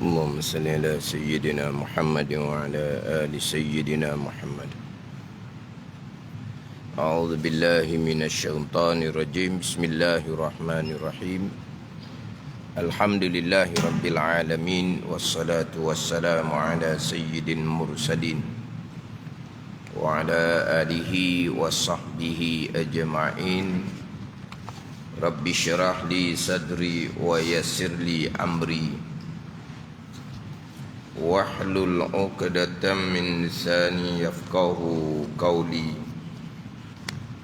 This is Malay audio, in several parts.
اللهم صل على سيدنا محمد وعلى آل سيدنا محمد. أعوذ بالله من الشيطان الرجيم. بسم الله الرحمن الرحيم. الحمد لله رب العالمين، والصلاة والسلام على سيد المرسلين وعلى آله وصحبه أجمعين. رب اشرح لي صدري ويسر لي أمري واحلل عقدة من لساني يفقهوا قولي.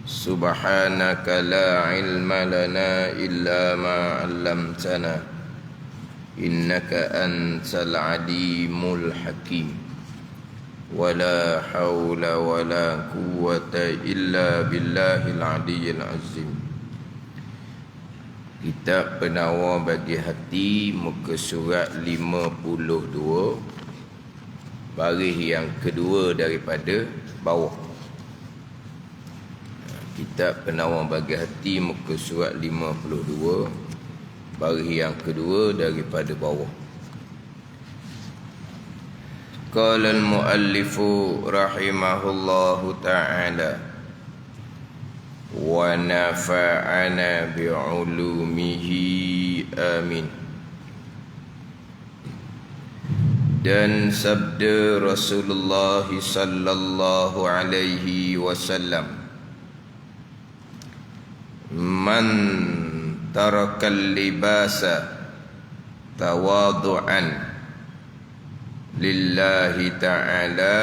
سبحانك لا علم لنا إلا ما علمتنا إنك أنت العليم الحكيم. ولا حول ولا قوة إلا بالله العلي العظيم. Kitab Penawar Bagi Hati, muka surat 52, baris yang kedua daripada bawah. Kitab Penawar Bagi Hati, muka surat 52, baris yang kedua daripada bawah. Qala al-muallifu rahimahullahu ta'ala wa nafa'ana bi'ulumihi amin. Dan sabda Rasulullah sallallahu alaihi wasallam, man tarakal libasa tawadu'an lillahi ta'ala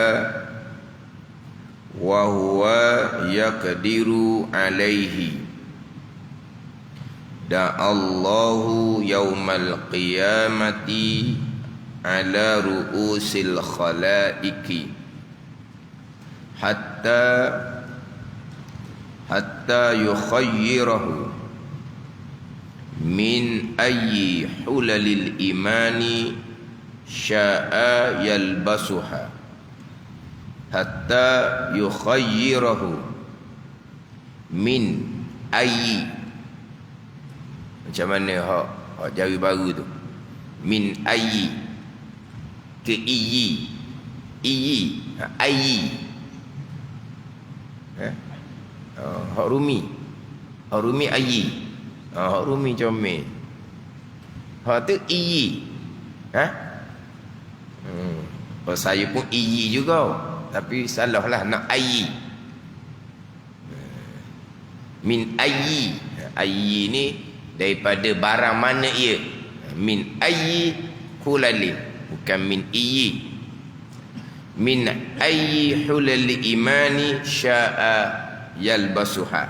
wa huwa yaqdiru alaihi da'allahu yaumal qiyamati ala ru'usil khalaiki hatta yukhayyirahu min ayyi hulalil imani sya'a yalbasuha hatta yukhayyirahu min ayyi, macam mana hak jari baru tu, min ayyi ke iyyi, ayyi hak rumi ayyi, hak rumi comel, hak tu iyyi. Saya pun iyyi juga, tapi salah lah, nak ayyi. Min ayyi, ayyi ni daripada barang mana ia. Min ayyi hulalin, bukan min iyyi. Min ayyi hulal imani sya'a yalbasuha.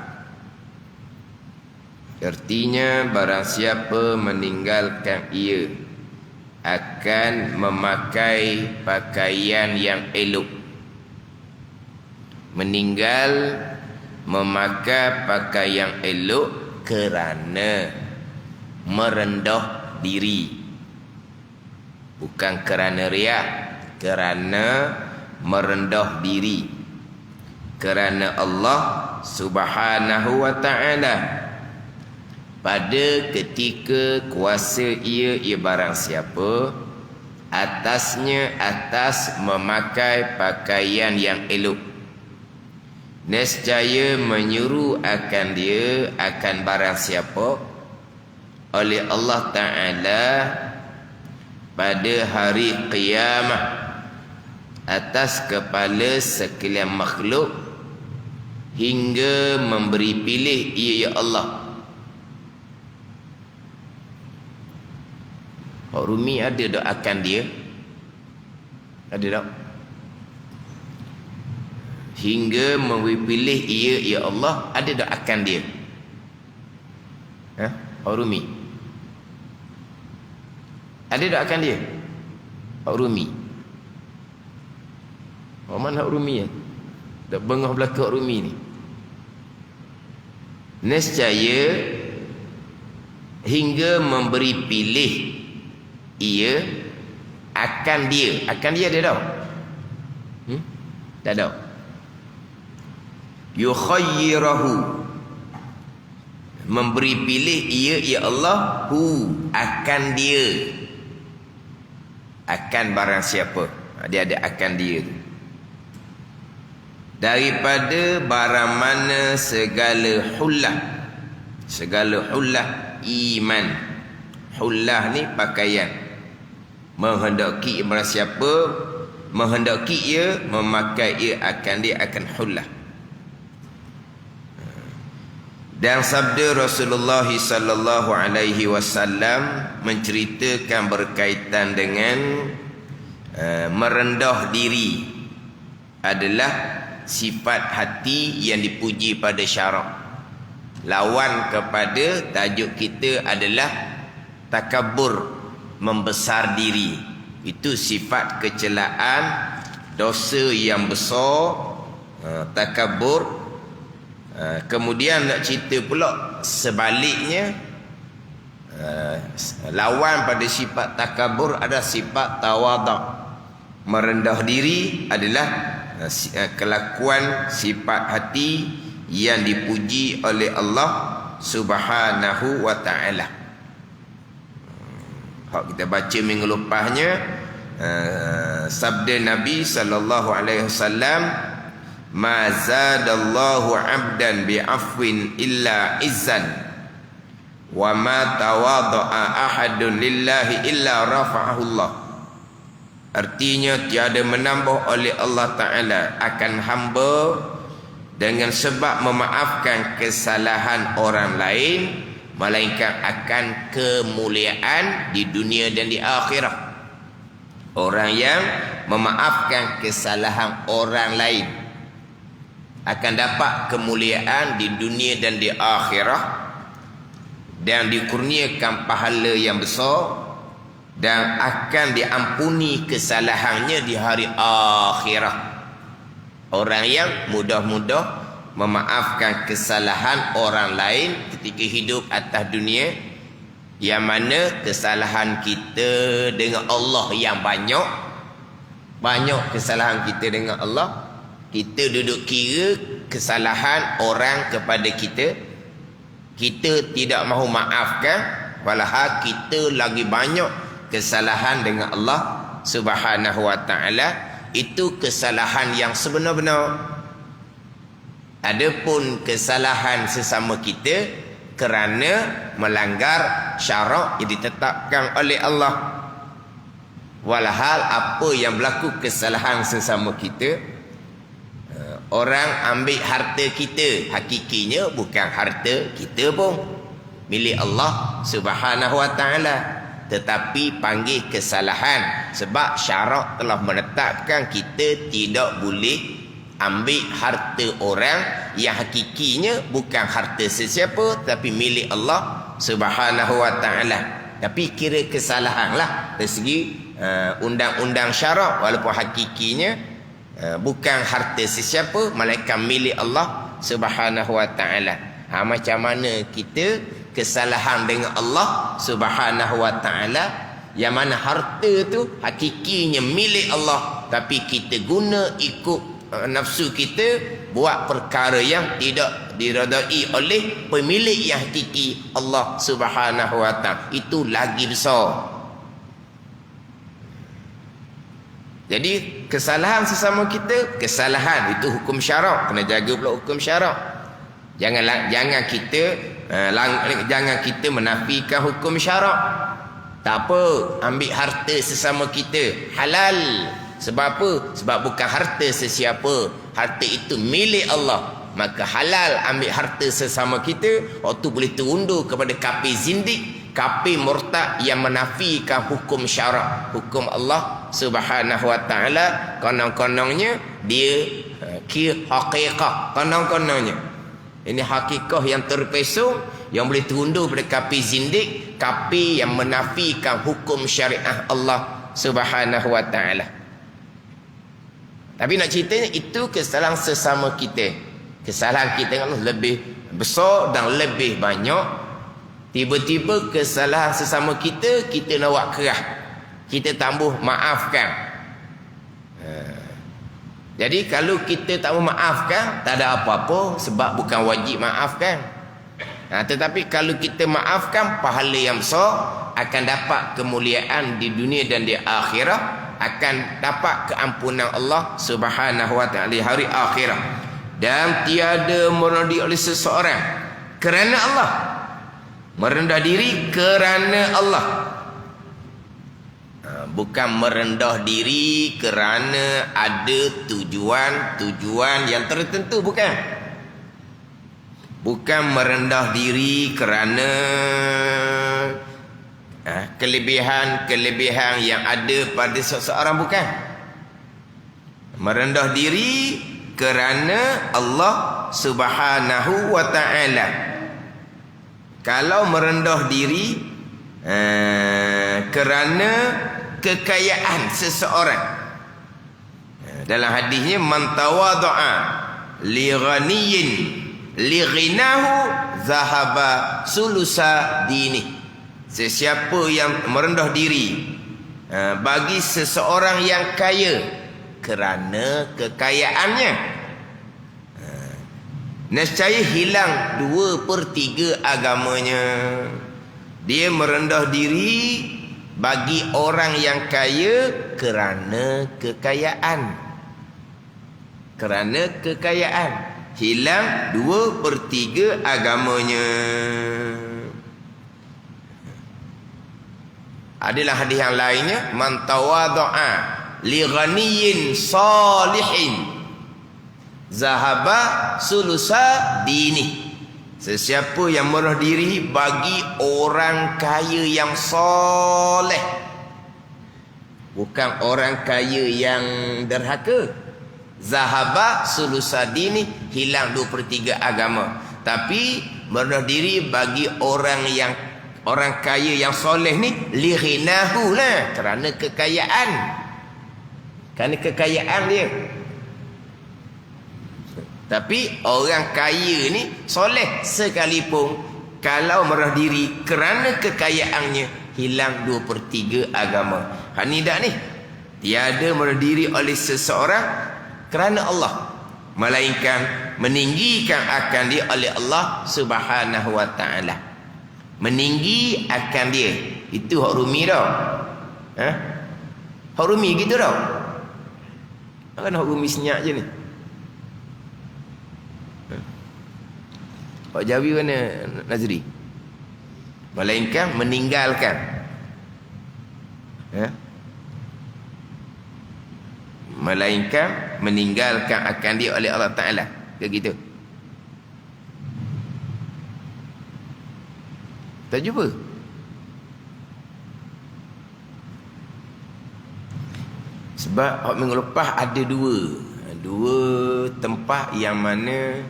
Artinya barang siapa meninggalkan ia akan memakai pakaian yang elok. Meninggal memakai pakaian elok kerana merendah diri, bukan kerana riak, kerana merendah diri, kerana Allah Subhanahu wa ta'ala. Pada ketika kuasa ia barang siapa atasnya atas memakai pakaian yang elok, nescaya menyuruh akan dia, akan barang siapa oleh Allah Ta'ala pada hari qiyamah atas kepala sekalian makhluk, hingga memberi pilih ia ya Allah. Hak rumi ada tak akan dia? Ada tak? Hingga memberi pilih ia ya Allah, ada tak akan dia? Hak rumi ada tak akan dia? Hak rumi. Mana hak rumi ya? Tak bengah belakang hak rumi ni. Nescaya hingga memberi pilih ia akan dia. Akan dia ada tak? Tak ada. Yukhayyirahu, memberi pilih ia ya Allah hu, akan dia. Akan barang siapa. Dia ada akan dia tu. Daripada barang mana segala hullah. Segala hullah iman. Hullah ni pakaian. Menghendaki barang siapa, menghendaki ia, memakai ia akan hullah. Dan sabda Rasulullah sallallahu alaihi wasallam menceritakan berkaitan dengan merendah diri adalah sifat hati yang dipuji pada syarak. Lawan kepada tajuk kita adalah takabur, membesar diri. Itu sifat kecelaan, dosa yang besar, takabur. Kemudian nak cerita pula sebaliknya, lawan pada sifat takabur ada sifat tawaduk. Merendah diri adalah kelakuan sifat hati yang dipuji oleh Allah Subhanahu wa ta'ala. Hak kita baca minggu lepasnya, sabda Nabi sallallahu alaihi wasallam, ma zadallahu 'abdan bi'afwin illa izzan wa ma tawadha'a ahadun lillahi illa rafa'ahu Allah. Artinya tiada menambah oleh Allah Ta'ala akan hamba dengan sebab memaafkan kesalahan orang lain, melainkan akan kemuliaan di dunia dan di akhirat. Orang yang memaafkan kesalahan orang lain akan dapat kemuliaan di dunia dan di akhirat, dan dikurniakan pahala yang besar, dan akan diampuni kesalahannya di hari akhirat. Orang yang mudah-mudah memaafkan kesalahan orang lain ketika hidup atas dunia, yang mana kesalahan kita dengan Allah yang banyak kesalahan kita dengan Allah. Kita duduk kira kesalahan orang kepada kita, kita tidak mahu maafkan, walhal kita lagi banyak kesalahan dengan Allah Subhanahu wa ta'ala. Itu kesalahan yang sebenar-benar. Adapun kesalahan sesama kita kerana melanggar syarak yang ditetapkan oleh Allah. Walhal apa yang berlaku kesalahan sesama kita, orang ambil harta kita, hakikinya bukan harta kita pun, milik Allah Subhanahu wa ta'ala, tetapi panggil kesalahan sebab syarak telah menetapkan kita tidak boleh ambil harta orang yang hakikinya bukan harta sesiapa tapi milik Allah Subhanahu wa ta'ala. Tapi kira kesalahan lah dari segi undang-undang syarak, walaupun hakikinya bukan harta sesiapa melainkan milik Allah Subhanahu wa ta'ala. Macam mana kita kesalahan dengan Allah Subhanahu wa ta'ala, yang mana harta tu hakikinya milik Allah, tapi kita guna ikut nafsu kita, buat perkara yang tidak diredai oleh pemilik yang hakiki Allah Subhanahu wa ta'ala. Itu lagi besar. Jadi kesalahan sesama kita, kesalahan itu hukum syarak, kena jaga pula hukum syarak. Jangan kita menafikan hukum syarak. Tak apa, ambil harta sesama kita halal. Sebab apa? Sebab bukan harta sesiapa, harta itu milik Allah. Maka halal ambil harta sesama kita. Waktu boleh terundur kepada kafir zindik, kafir murtad yang menafikan hukum syarak, hukum Allah Subhanahu wa ta'ala. Konong-konongnya dia kira hakikat, konong-konongnya ini hakikah yang terpesong, yang boleh terundur pada kafir zindik, kafir yang menafikan hukum syariah Allah Subhanahu wa ta'ala. Tapi nak ceritanya itu kesalahan sesama kita. Kesalahan kita kan lebih besar dan lebih banyak. Tiba-tiba kesalahan sesama kita, kita nak buat kerah, kita tambah maafkan. Jadi kalau kita tak memaafkan, tak ada apa-apa, sebab bukan wajib maafkan. Tetapi kalau kita maafkan, pahala yang besar akan dapat kemuliaan di dunia dan di akhirat, akan dapat keampunan Allah Subhanahu wa taala di hari akhirat. Dan tiada merendah diri oleh seseorang kerana Allah. Merendah diri kerana Allah. Bukan merendah diri kerana ada tujuan yang tertentu, bukan. Bukan merendah diri kerana kelebihan yang ada pada seseorang, bukan. Merendah diri kerana Allah Subhanahu wa taala. Kalau merendah diri kerana kekayaan seseorang, dalam hadisnya, man tawadha'a li ghaniyin li ghinahu zahaba sulusa dini. Sesiapa yang merendah diri bagi seseorang yang kaya kerana kekayaannya, nescaya hilang 2/3 agamanya. Dia merendah diri bagi orang yang kaya kerana kekayaan. Kerana kekayaan, hilang 2/3 agamanya. Adalah hadis yang lainnya, man tawadha'a li ghaniyin salihin zahaba sulusa dini. Sesiapa yang merendah diri bagi orang kaya yang soleh, bukan orang kaya yang derhaka. Zahaba sulusa dini, hilang 2/3 agama. Tapi merendah diri bagi orang kaya yang soleh ni, li ghinahu lah, kerana kekayaan. Kerana kekayaan dia. Tapi orang kaya ni soleh sekalipun, kalau merendah diri kerana kekayaannya, hilang 2/3 agama. Ni dah ni, tiada merendah diri oleh seseorang kerana Allah, melainkan meninggikan akan dia oleh Allah Subhanahu wa taala. Meninggi akan dia, itu hak rumi dah. Hak rumi gitu dah. Kan hak rumi senyap je ni. Hak Jawi mana Nazri? Melainkan meninggalkan. Melainkan meninggalkan akan dia oleh Allah Ta'ala. Begitu. Tak jumpa? Sebab hak minggu lepas ada dua tempat yang mana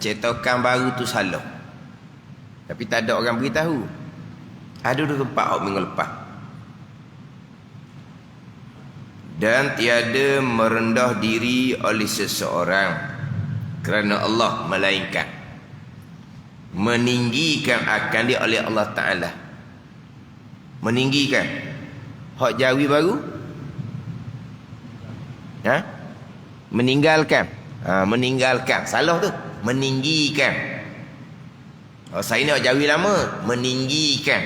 cetakan baru tu salah, tapi tak ada orang beritahu. Ada 2 tempat hak minggu lepas. Dan tiada merendah diri oleh seseorang kerana Allah, melainkan meninggikan akan dia oleh Allah Ta'ala. Meninggikan. Hak Jawi baru meninggalkan. Meninggalkan, salah tu. Meninggikan. Saya ni hak Jawi lama, meninggikan.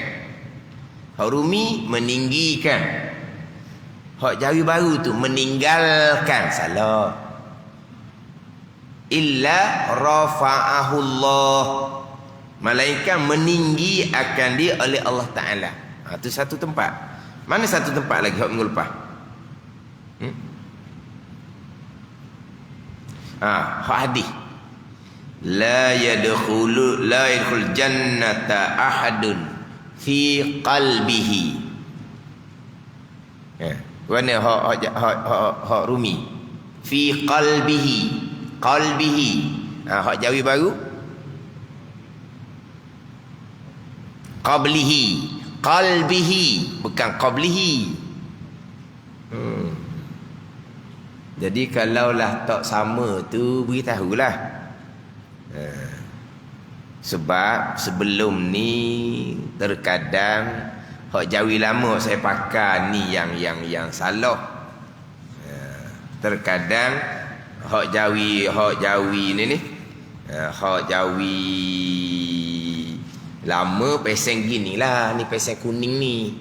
Hak Rumi, meninggikan. Hak Jawi baru tu, meninggalkan, salah. Illa rafa'ahullah, melainkan meninggi akan dia oleh Allah Ta'ala. Itu satu tempat. Mana satu tempat lagi hak minggu lepas? Hak hadis, la yadkhul jannata ahadun fi qalbihi. Mana hak Rumi? Fi qalbihi. Qalbihi. Hak Jawi baru, qablihi. Qalbihi, bukan qablihi. Jadi kalaulah tak sama tu, beritahulah. Sebab sebelum ni terkadang hak Jawi lama saya pakai ni yang salah. Terkadang hak Jawi ni hak Jawi Lama pesen gini lah. Ni pesen kuning ni.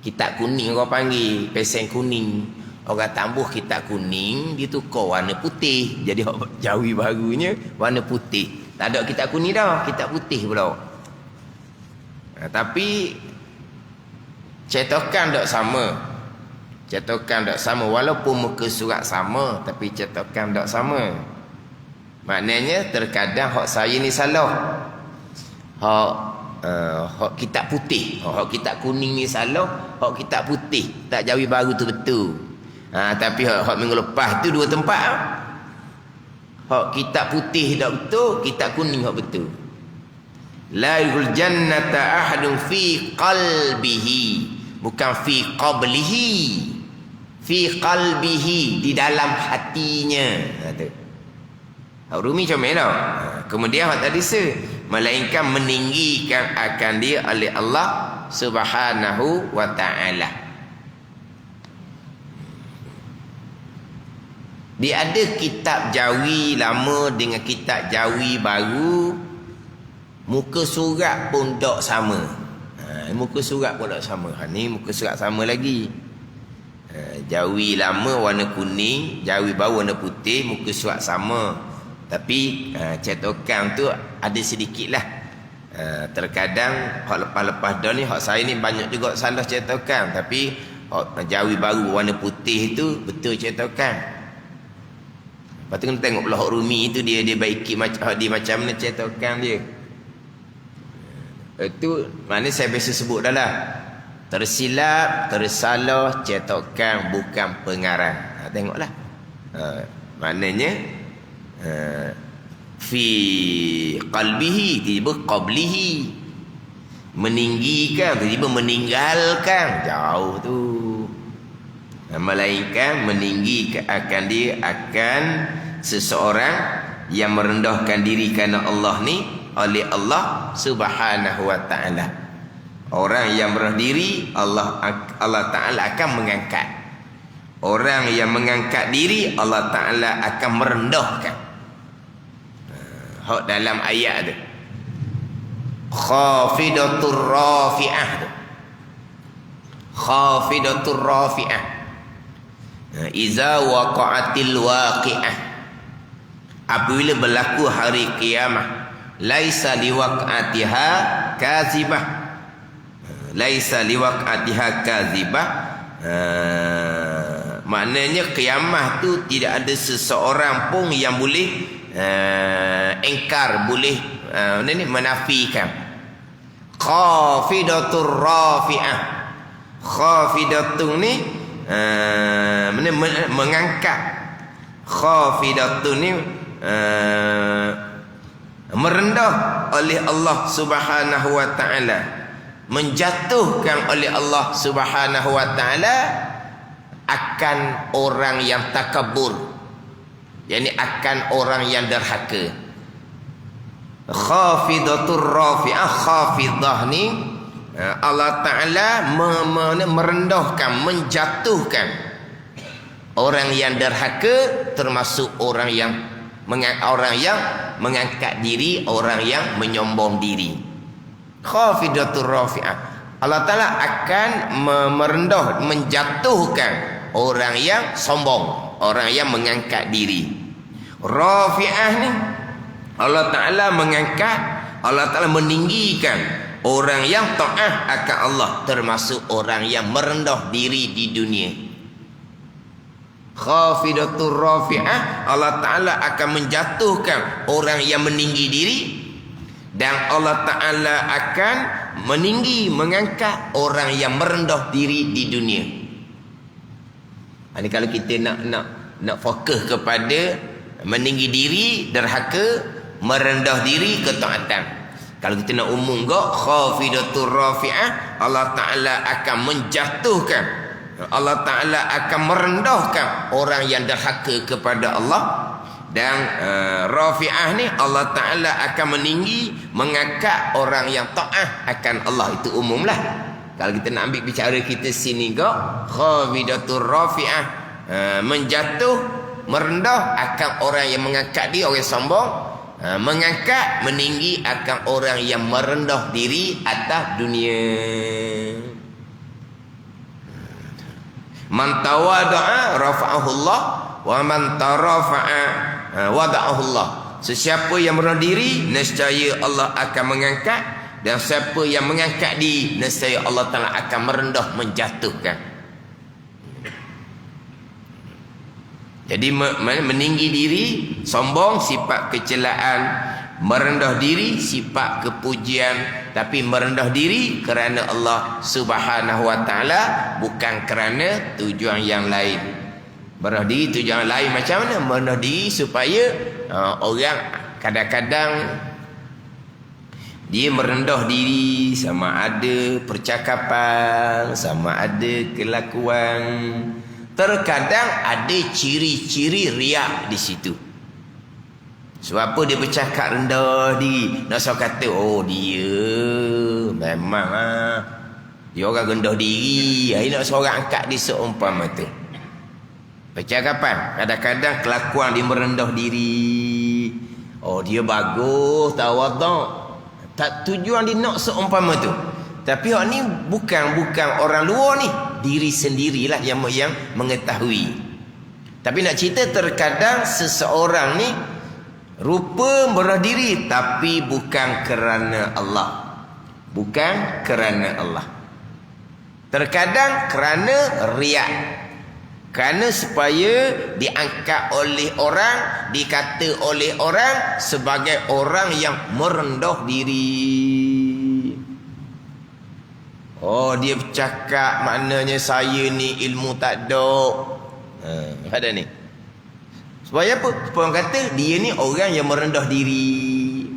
Kitab kuning orang panggil. Pesen kuning. Orang tambuh kitab kuning. Dia tukar warna putih. Jadi Jawi barunya warna putih. Tak ada kitab kuning dah. Kitab putih pula. Tapi cetakan tak sama. Cetakan tak sama. Walaupun muka surat sama. Tapi cetakan tak sama. Maknanya terkadang hak saya ni salah. Hak kitab putih, hak kitab kuning ni salah, hak kitab putih tak Jawi baru tu betul. Tapi hak minggu lepas tu dua tempat. Hak kitab putih tak betul, kitab kuning hak betul. La yul jannata ahadun fi qalbihi, bukan fi qablihi. Fi qalbihi, di dalam hatinya. Tu. Rumi comel tau. Kemudian hak tadi melainkan meninggikan akan dia oleh Allah Subhanahu wa ta'ala. Dia ada kitab Jawi lama dengan kitab Jawi baru. Muka surat pun tak sama. Muka surat pun tak sama. Ni muka surat sama lagi. Jawi lama warna kuning, Jawi baru warna putih, muka surat sama. Tapi cetakan tu ada sedikit lah. Terkadang hak lepas-lepas dah ni, hak saya ni banyak juga salah cetakan. Tapi hak Jawi baru warna putih tu betul cetakan. Lepas tu kena tengok pula hak Rumi tu dia baiki macam mana cetakan dia. Itu mana saya biasa sebut dah lah. Tersilap, tersalah cetakan bukan pengarang. Tengoklah. Maknanya fi qalbihi, tiba qablihi, meninggikan, tiba meninggalkan, jauh tu. Melainkan meninggikan akan dia akan seseorang yang merendahkan diri kerana Allah ni oleh Allah Subhanahu wa ta'ala. Orang yang merendah diri, Allah Ta'ala akan mengangkat. Orang yang mengangkat diri, Allah Ta'ala akan merendahkan. Hak dalam ayat tu, khafidatur rafi'ah tu. Khafidatur rafi'ah. Iza waqa'atil waqi'ah. Apabila berlaku hari kiamat, laisa liwaq'atiha kazibah. Laisa liwaq'atiha kazibah. Maknanya kiamat tu tidak ada seseorang pun yang boleh engkar, boleh menafikan. Khafidatur rafi'ah. Khafidatun ni mengangkat. Khafidatun ni merendah oleh Allah Subhanahu wa ta'ala, menjatuhkan oleh Allah Subhanahu wa ta'ala akan orang yang takabur, yakni akan orang yang derhaka. Khafidatur rafi'ah. Khafidah ni Allah Ta'ala merendahkan, menjatuhkan orang yang derhaka, termasuk orang yang mengangkat diri, orang yang menyombong diri. Khafidatur rafi'ah. Allah Ta'ala akan merendah, menjatuhkan orang yang sombong, orang yang mengangkat diri. Rafi'ah ni Allah Ta'ala mengangkat, Allah Ta'ala meninggikan orang yang taat akan Allah, termasuk orang yang merendah diri di dunia. Khafidatur rafi'ah, Allah Ta'ala akan menjatuhkan orang yang meninggi diri, dan Allah Ta'ala akan meninggi, mengangkat orang yang merendah diri di dunia. Ini kalau kita nak fokus kepada meninggi diri, derhaka, merendah diri, ketaatan. Kalau kita nak umum gak, khafidatur rafi'ah, Allah Ta'ala akan menjatuhkan, Allah Ta'ala akan merendahkan orang yang derhaka kepada Allah. Dan rafi'ah ni Allah Ta'ala akan meninggi, mengangkat orang yang taat akan Allah. Itu umum lah. Kalau kita nak ambil bicara kita sini gak, khafidatur rafi'ah, menjatuh, merendah akan orang yang mengangkat dia, orang yang sombong. mengangkat, meninggi akan orang yang merendah diri atas dunia. Man tawada'a rafa'ahu Allah wa man tarafa'a wada'ahu Allah. Sesiapa yang merendah diri, nescaya Allah akan mengangkat, dan siapa yang mengangkat diri, nescaya Allah Taala akan merendah, menjatuhkan. Jadi meninggi diri, sombong sifat kecelaan, merendah diri sifat kepujian, tapi merendah diri kerana Allah Subhanahu wa taala, bukan kerana tujuan yang lain. Merendah diri tujuan lain macam mana? Merendah diri supaya orang kadang-kadang dia merendah diri, sama ada percakapan, sama ada kelakuan. Terkadang ada ciri-ciri riak di situ. Sebab apa dia bercakap rendah diri? Nak saya kata, oh dia memang dia orang rendah diri. Ini nak seorang angkat dia seumpama tu. Percakapan, kadang-kadang kelakuan dia merendah diri. Oh dia bagus, tawaduk. Tak tujuan dia nak seumpama tu. Tapi orang ni bukan orang luar ni, diri sendirilah yang mengetahui. Tapi nak cerita, terkadang seseorang ni rupa merendah diri, tapi bukan kerana Allah. Bukan kerana Allah. Terkadang kerana riak. Kerana supaya diangkat oleh orang, dikata oleh orang sebagai orang yang merendah diri. Oh dia bercakap maknanya saya ni ilmu tak ada. Ada ni. Supaya apa? Supaya orang kata dia ni orang yang merendah diri.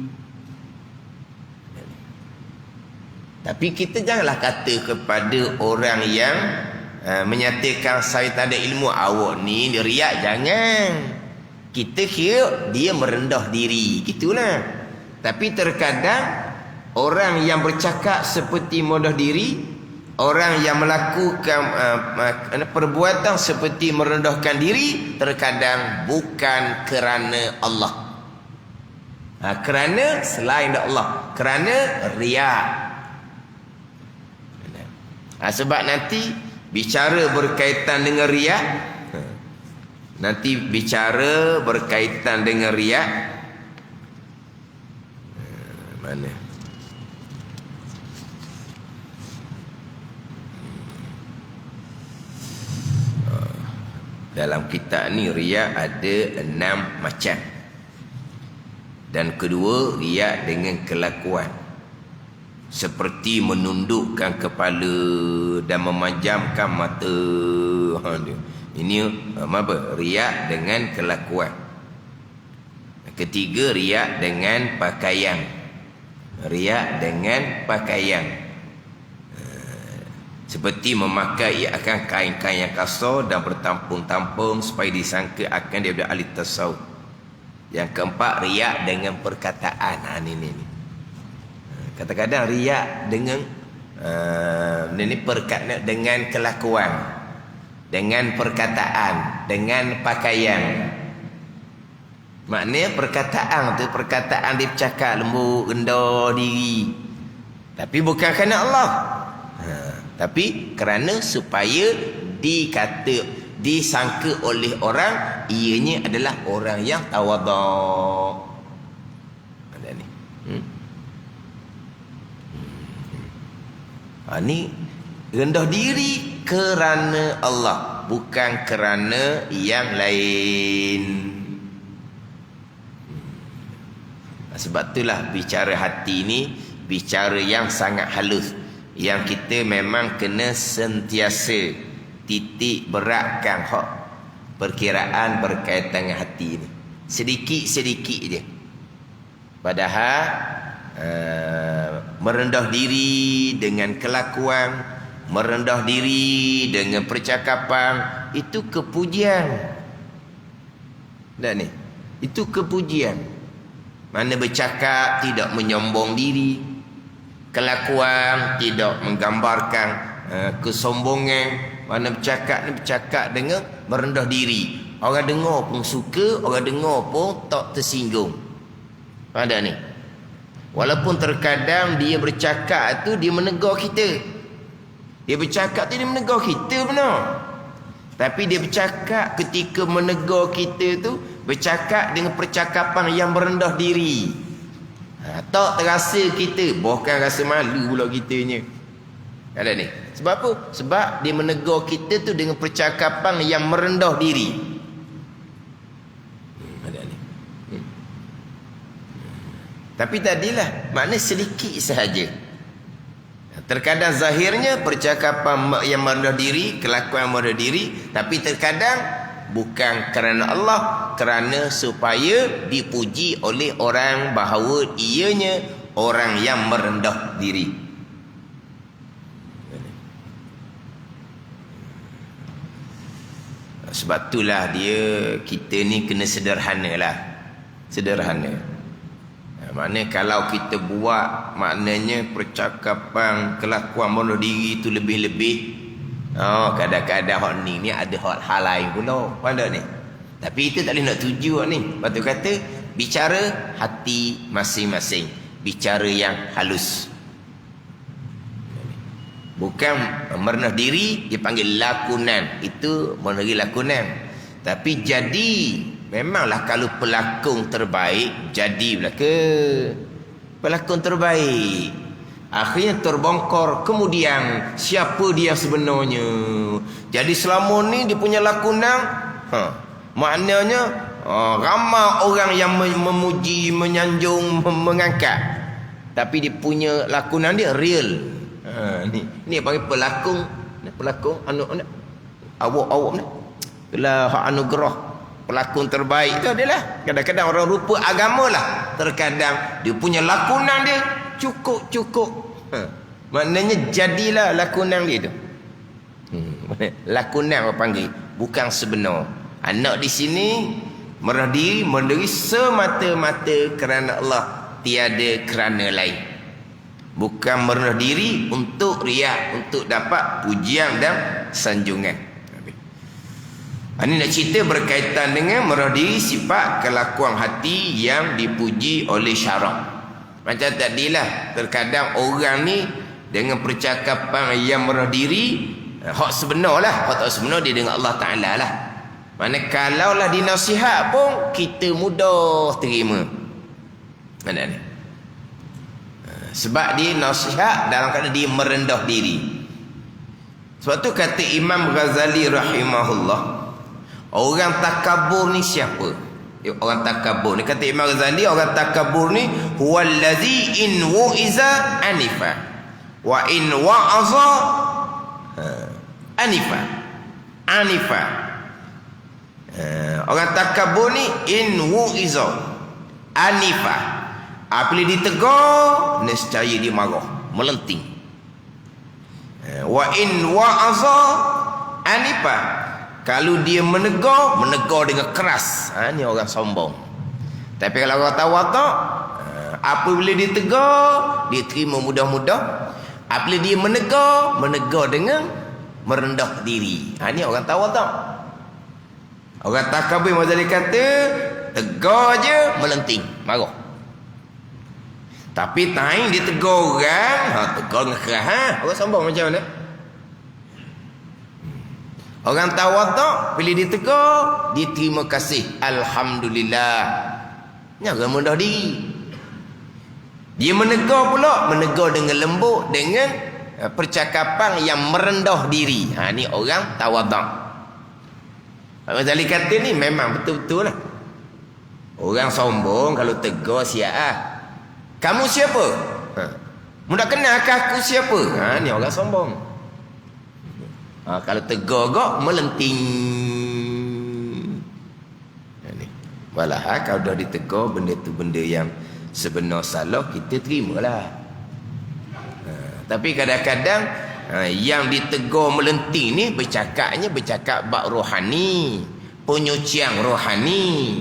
Tapi kita janganlah kata kepada orang yang menyatakan saya tak ada ilmu, awak ni dia riak, jangan. Kita kira dia merendah diri, gitulah. Tapi terkadang orang yang bercakap seperti merendah diri, orang yang melakukan perbuatan seperti merendahkan diri, terkadang bukan kerana Allah. Kerana selain Allah, kerana riak. Sebab nanti bicara berkaitan dengan riak, nanti bicara berkaitan dengan riak, mana? Dalam kitab ni riak ada 6 macam. Dan kedua, riak dengan kelakuan, seperti menundukkan kepala dan memejamkan mata. Ini apa? Riak dengan kelakuan. Ketiga, riak dengan pakaian. Riak dengan pakaian, seperti memakai akan kain-kain yang kasar dan bertampung-tampung supaya disangka akan dia ahli tasawuf. Yang keempat, riak dengan perkataan. Ini. Kadang-kadang riak dengan dengan kelakuan, dengan perkataan, dengan pakaian. Maknanya perkataan tu, perkataan dia bercakap lembut, rendah diri, tapi bukan kerana Allah. Tapi kerana supaya disangka oleh orang ianya adalah orang yang tawaduk. Ada ni. Ni rendah diri kerana Allah, bukan kerana yang lain. Sebab itulah bicara hati ni bicara yang sangat halus, yang kita memang kena sentiasa titik beratkan hak perkiraan berkaitan dengan hati ni. Sedikit-sedikit je. Padahal merendah diri dengan kelakuan, merendah diri dengan percakapan, itu kepujian. Dan ni, itu kepujian. Mana bercakap tidak menyombong diri, kelakuan tidak menggambarkan kesombongan. Mana bercakap dengan merendah diri, orang dengar pun suka, orang dengar pun tak tersinggung. Ada ni. Walaupun terkadang dia bercakap tu dia menegur kita. Dia bercakap tu dia menegur kita benar. Tapi dia bercakap ketika menegur kita tu bercakap dengan percakapan yang merendah diri. Tak terasa kita, bahkan rasa malu pula kitanya. Ada ni. Sebab apa? Sebab dia menegur kita tu dengan percakapan yang merendah diri. Ada ni. Tapi tadilah makna sedikit sahaja. Terkadang zahirnya percakapan yang merendah diri, kelakuan yang merendah diri, tapi terkadang bukan kerana Allah, kerana supaya dipuji oleh orang bahawa ianya orang yang merendah diri. Sebab itulah kita ni kena sederhana lah. Sederhana. Maknanya kalau kita buat, maknanya percakapan, kelakuan merendah diri itu lebih-lebih. Kadang-kadang hak ni ada hal lain pula. Pada ni. Tapi itu tak boleh nak tuju ni. Lepas tu kata, bicara hati masing-masing. Bicara yang halus. Bukan merendah diri, dia panggil lakonan. Itu merendah diri lakonan. Tapi jadi, memanglah kalau pelakon terbaik, jadi pelakon terbaik. Akhirnya terbongkar kemudian siapa dia sebenarnya. Jadi selama ni dia punya lakonan, maknanya ramai orang yang memuji, menyanjung, mengangkat. Tapi dia punya lakonan dia real. Ni panggil pelakon. Pelakon awak ni. Bila hak anugerah pelakon terbaik tu adalah kadang-kadang orang rupa agama lah. Terkadang dia punya lakonan dia cukup. Maknanya jadilah lakonan dia tu. Lakonan orang panggil, bukan sebenar. Anak di sini merendah diri, mendiri semata-mata kerana Allah, tiada kerana lain. Bukan merendah diri untuk riak, untuk dapat pujian dan sanjungan. Ini nak cerita berkaitan dengan merendah diri, sifat kelakuan hati yang dipuji oleh syarak. Macam tadilah, terkadang orang ni dengan percakapan yang merendah diri, hak sebenar lah. Hak tak sebenar dia dengan Allah Ta'ala lah. Mana kalaulah dinasihat pun, kita mudah terima. Mana ni? Sebab dia nasihat dalam keadaan dia merendah diri. Sebab tu kata Imam Ghazali rahimahullah, orang takabur ni siapa? Orang takabur ni, kata Imam Ghazali, orang takabur ni huwallazi in wu'iza anifa wa in wa'aza anifa. Orang takabur ni in wu'iza anifa. Apabila ditegur, nescaya dia marah, melenting. Wa in wa'aza anifa. Kalau dia menegur dengan keras. Ni orang sombong. Tapi kalau orang tawaduk, apabila dia tegur, dia terima mudah-mudah. Apabila dia menegur dengan merendah diri. Ni orang tawaduk. Orang takabur Mazali kata, tegur je melenting, marah. Tapi time dia tegur orang, tegur dengan keras. Orang sombong macam mana? Orang tawaduk, bila dia tegur, dia terima kasih, alhamdulillah. Ni orang mudah diri. Dia menegur pula, menegur dengan lembut, dengan percakapan yang merendah diri. Ni orang tawaduk. Ghazali kata ni memang betul-betul lah. Orang sombong kalau tegur siap. Kamu siapa? Mudah kenal ke aku siapa? Ni orang sombong. Kalau tegur kok melenting. Walah kalau dah ditegur benda tu benda yang sebenar salah, kita terimalah. Tapi kadang-kadang yang ditegur melenting ni bercakap bab rohani, penyucian rohani.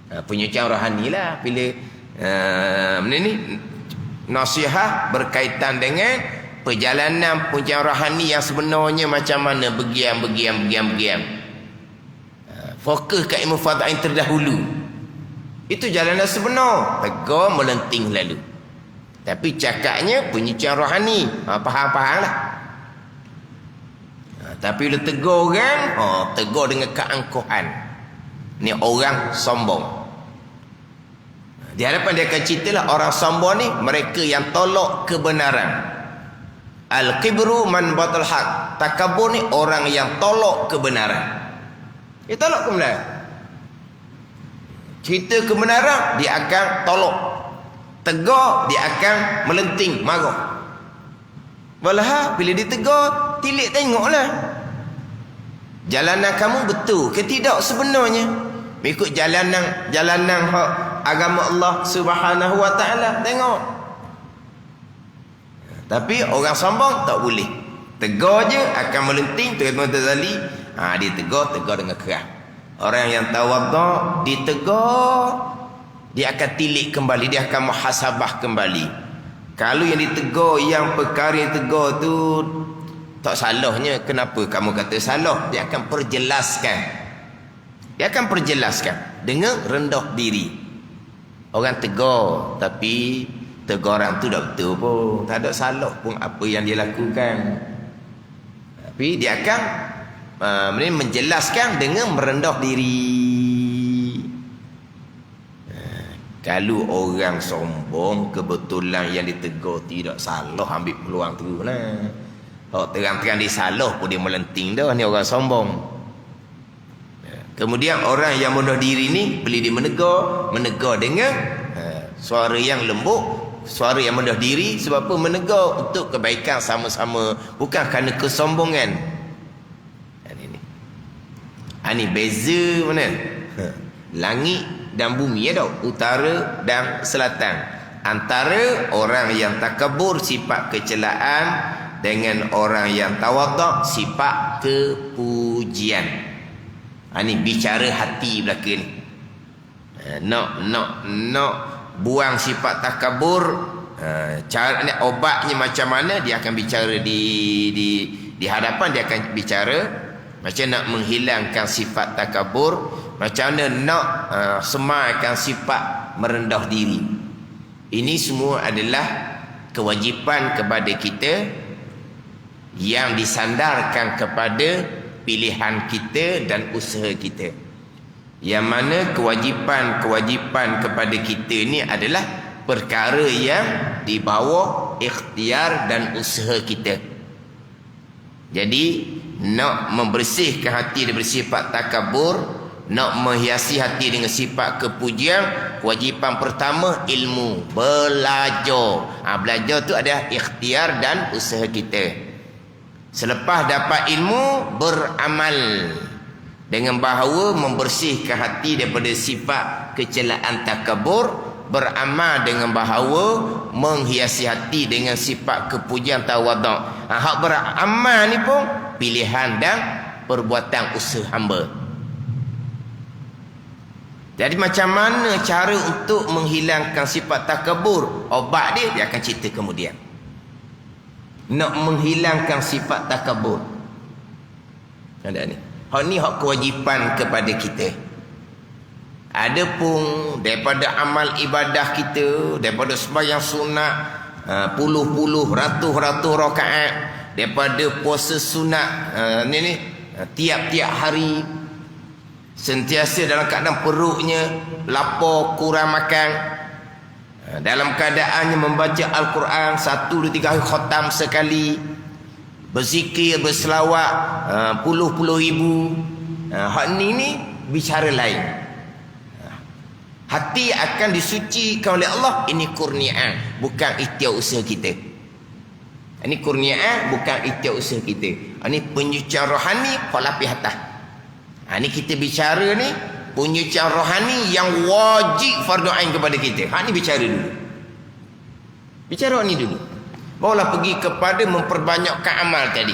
Penyucian rohani lah. Bila ni nasihat berkaitan dengan perjalanan penyucian rohani yang sebenarnya macam mana, begian. Fokus kat ilmu fadha'in terdahulu. Itu jalan yang sebenar. Tegur melenting lalu. Tapi cakapnya penyucian rohani. Faham-faham lah. Tapi bila tegur orang, tegur dengan keangkuhan. Ni orang sombong. Di hadapan dia akan ceritalah orang sombong ni mereka yang tolak kebenaran. Al-kibru man batal haq. Takabur ni orang yang tolak kebenaran. Dia tolak kebenaran. Cerita kebenaran dia akan tolak. Tegur dia akan melenting, marah. Walah bila ditegur, tilik tengoklah. Jalanan kamu betul ke tidak sebenarnya? Ikut jalanan hak agama Allah Subhanahu wa taala, tengok. Tapi orang sombong tak boleh. Tegur je akan melenting, tuan-tuan Ghazali. Dia tegur dengan keras. Orang yang tawaduk ditegur, dia akan tilik kembali, dia akan muhasabah kembali. Kalau yang ditegur, yang perkara yang tegur tu tak salahnya, kenapa kamu kata salah? Dia akan perjelaskan. Dia akan perjelaskan dengan rendah diri. Orang tegur, tapi teguran tu dah betul pun. Tak ada salah pun apa yang dia lakukan. Tapi dia akan menjelaskan dengan merendah diri. Kalau orang sombong, kebetulan yang ditegur tidak salah, ambil peluang tu lah. Kalau terang-terang dia salah pun dia melenting dah, ni orang sombong. Kemudian orang yang merendah diri ni, bila dia menegur dengan suara yang lembut, suara yang merendah diri. Sebab apa? Menegur untuk kebaikan sama-sama, bukan kerana kesombongan. Ini beza mana? Langit dan bumi ya tau, utara dan selatan. Antara orang yang takabur, sifat kecelaan, dengan orang yang tawaduk, sifat kepujian. Ini bicara hati belaka ni. Nak buang sifat takabur. Cara ni obatnya macam mana? Dia akan bicara di hadapan, dia akan bicara macam nak menghilangkan sifat takabur, macam mana nak semaikan sifat merendah diri. Ini semua adalah kewajipan kepada kita yang disandarkan kepada pilihan kita dan usaha kita. Yang mana kewajipan kepada kita ni adalah perkara yang di bawah ikhtiar dan usaha kita. Jadi nak membersihkan hati dari sifat takabur, nak menghiasi hati dengan sifat kepujian, kewajipan pertama ilmu, belajar. Belajar tu ada ikhtiar dan usaha kita. Selepas dapat ilmu, beramal dengan bahawa membersihkan hati daripada sifat kecelaan takabur, beramal dengan bahawa menghiasi hati dengan sifat kepujian tawaduk. Hak beramal ni pun pilihan dan perbuatan usaha hamba. Jadi macam mana cara untuk menghilangkan sifat takabur? Obat dia akan cerita kemudian. Nak menghilangkan sifat takabur. Ada ni. Hak ni hak kewajipan kepada kita. Ada pun daripada amal ibadah kita, daripada sembahyang sunat puluh-puluh, ratus-ratus rakaat, daripada puasa sunat tiap-tiap hari, sentiasa dalam keadaan perutnya lapar, kurang makan, dalam keadaannya membaca Al-Quran 1, 2, 3 hari khatam sekali, berzikir, berselawat puluh-puluh ribu. Hak ni bicara lain. Hati akan disucikan oleh Allah. Ini kurniaan, bukan ikhtiar usaha kita. Ini kurniaan, bukan ikhtiar usaha kita. Ini penyucian rohani lapis atas. Ini kita bicara ni penyucian rohani yang wajib fardu ain kepada kita. Ini bicara dulu. Bicara ni dulu. Barulah pergi kepada memperbanyakkan amal tadi.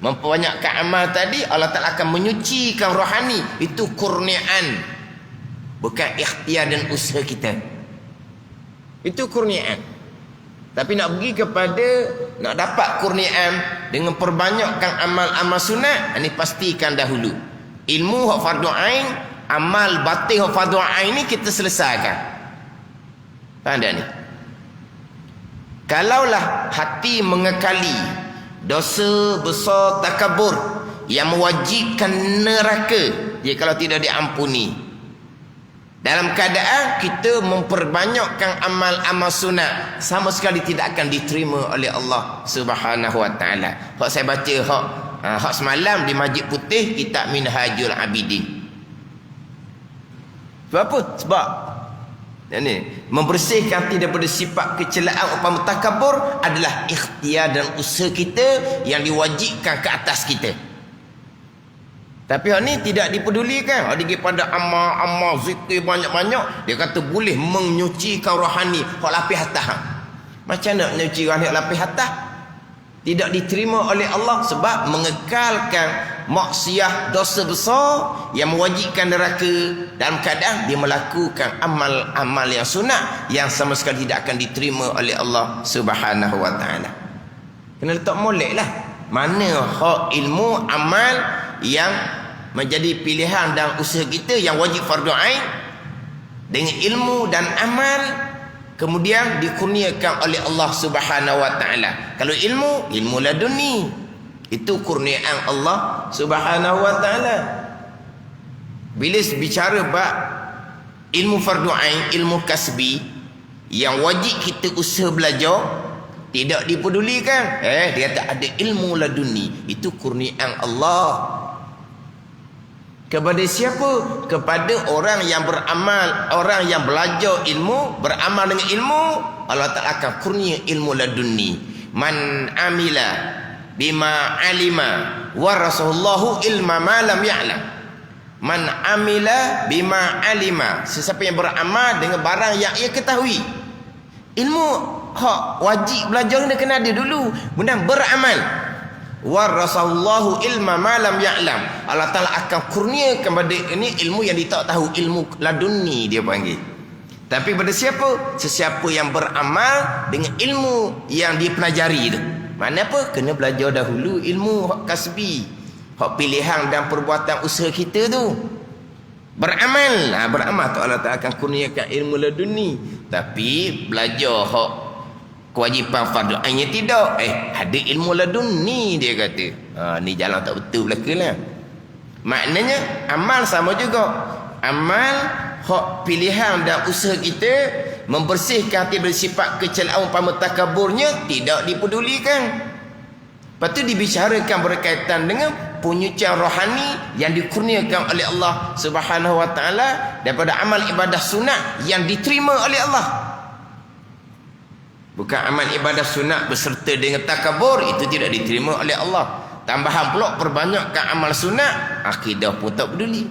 Memperbanyakkan amal tadi, Allah Ta'ala akan menyucikan rohani. Itu kurniaan, bukan ikhtiar dan usaha kita. Itu kurniaan. Tapi nak pergi kepada nak dapat kurniaan dengan perbanyakkan amal-amal sunat, ini pastikan dahulu ilmu hak fardu ain, amal batin fardu ain ni kita selesaikan. Faham tak ni? Kalaulah hati mengekali dosa besar takabur yang mewajibkan neraka, dia kalau tidak diampuni, dalam keadaan kita memperbanyakkan amal-amal sunat, sama sekali tidak akan diterima oleh Allah Subhanahu wa taala. Hak saya baca hak semalam di Masjid Putih, kitab Minhajul Abidin. Sebab apa? Sebab ini membersihkan hati daripada sifat kecelaan umpama takabur adalah ikhtiar dan usaha kita yang diwajibkan ke atas kita. Tapi hak ni tidak dipedulikan. Hak dia pada amal zikir banyak-banyak, dia kata boleh menyucikan rohani hak lapis atas. Macam nak menyuci rohani hak lapis atas? Tidak diterima oleh Allah sebab mengekalkan maksiat dosa besar yang mewajibkan neraka dalam keadaan dia melakukan amal-amal yang sunat yang sama sekali tidak akan diterima oleh Allah Subhanahu wa taala. Kena letak molek lah. Mana hak ilmu amal yang menjadi pilihan dan usaha kita yang wajib fardu ain dengan ilmu dan amal kemudian dikurniakan oleh Allah Subhanahu wa taala. Kalau ilmu laduni, itu kurniaan Allah Subhanahu wa taala. Bila bicara bab ilmu fardu ain, ilmu kasbi yang wajib kita usaha belajar, tidak dipedulikan. Dia kata ada ilmu laduni, itu kurniaan Allah. Kepada siapa? Kepada orang yang beramal, orang yang belajar ilmu, beramal dengan ilmu, Allah Ta'ala akan kurnia ilmu laduni. Man amila bima alima warasallahu ilma ma lam ya'lam. Man amila bima alima, sesiapa yang beramal dengan barang yang ia ketahui. Ilmu hak wajib belajar kena ada dulu, kemudian beramal. Warasallahu ilma ma lam ya'lam. Allah Ta'ala akan kurnia kepada ini ilmu yang dia tak tahu, ilmu laduni dia panggil. Tapi pada siapa? Sesiapa yang beramal dengan ilmu yang dia pelajari itu. Mana apa? Kena belajar dahulu ilmu hak kasbi, hak pilihan dan perbuatan usaha kita tu. Beramal, beramal tu Allah Ta'ala akan kurniakan ilmu laduni. Tapi belajar hak kewajipan fardu ainnya tidak. Ada ilmu laduni dia kata. Ni jalan tak betul belaka lah. Maknanya amal sama juga. Amal hak pilihan dan usaha kita membersihkan hati dari sifat kecelaan umpama takaburnya tidak dipedulikan. Lepas tu dibicarakan berkaitan dengan penyucian rohani yang dikurniakan oleh Allah Subhanahu wa taala daripada amal ibadah sunat yang diterima oleh Allah. Bukan amal ibadah sunat berserta dengan takabur, itu tidak diterima oleh Allah. Tambahan pula perbanyakkan amal sunat, akidah pun tak peduli.